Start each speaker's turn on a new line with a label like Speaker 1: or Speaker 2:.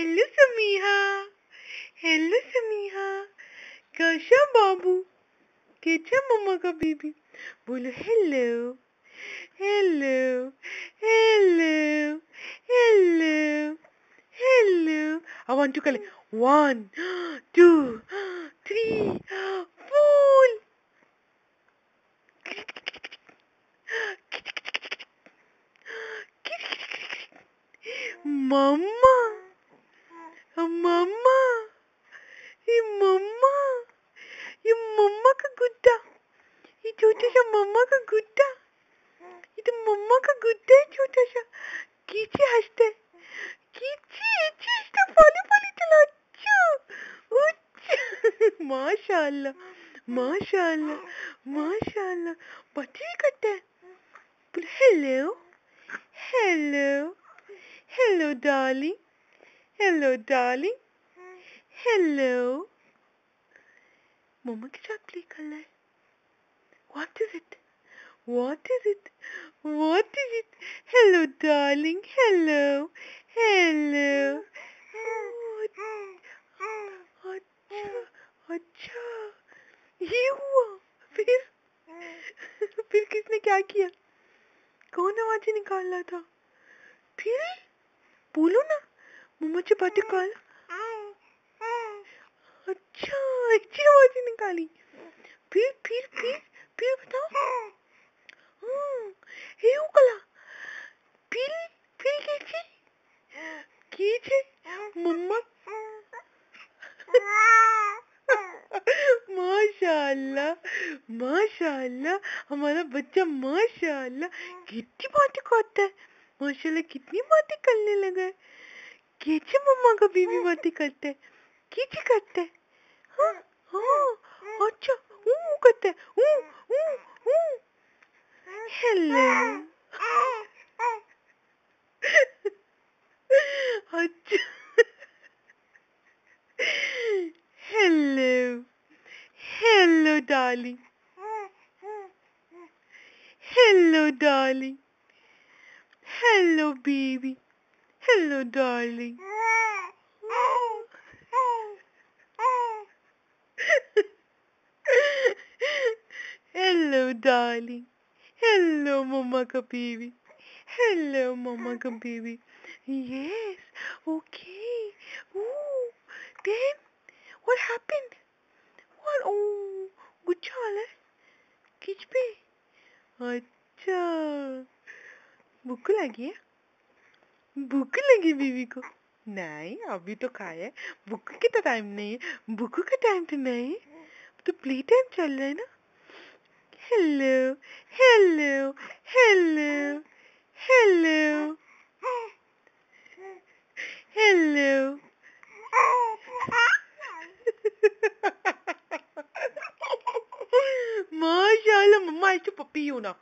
Speaker 1: Hello समीहा, hello समीहा, कैसा बाबू, कैसा मम्मा का बेबी, बोलो hello hello hello hello hello. I want to collect 1 2 3 4. मम्मा मम्मा, ये मम्मा, ये मम्मा का गुड्डा, ये छोटा सा मम्मा का गुड्डा, ये तो मम्मा का गुड्डा है छोटा सा। कीचे हंसते, कीचे हंसते, पाली पाली चला, अच्छा माशाल्लाह माशाल्लाह माशाल्लाह, बच्चे भी करते हैं। Hello hello hello darling, hello darling, hello. Mama के साथ प्ले करना है। What is it? What is it? What is it? Hello darling, hello hello. अच्छा अच्छा, ये हुआ। फिर किसने क्या किया? कौन आवाज़ें निकाल रहा था? फिर बोलो ना, मम्मा से बातें कर। अच्छा, अच्छी आवाज़ें निकाली। फिर बताओ। हाँ, ये उकला। फिर कीचे मम्मा। माशाल्लाह माशाल्लाह, हमारा बच्चा माशाल्लाह कितनी बातें करता है। माशाल्लाह कितनी बातें करने लगा है। कैसे मम्मा का बीबी बातें करता है, कैसे करता है। हाँ हाँ, अच्छा करता है। हेलो अच्छा hello hello darling, hello darling, hello baby, hello darling. Hello darling, hello mama का baby, hello mama ka baby. Yes, okay. Ooh, then what happened? What? Oh, good चाल है, किच पे। अच्छा, भूख लगी है? भूख लगी बीवी को? नहीं, अभी तो खाया है। भूख की तो टाइम नहीं है, भूख का टाइम तो नहीं है, तो प्ले टाइम चल रहा है ना। Hello hello hello hello hello. माशाल्लाह मम्मा, ऐसे पप्पी हो ना।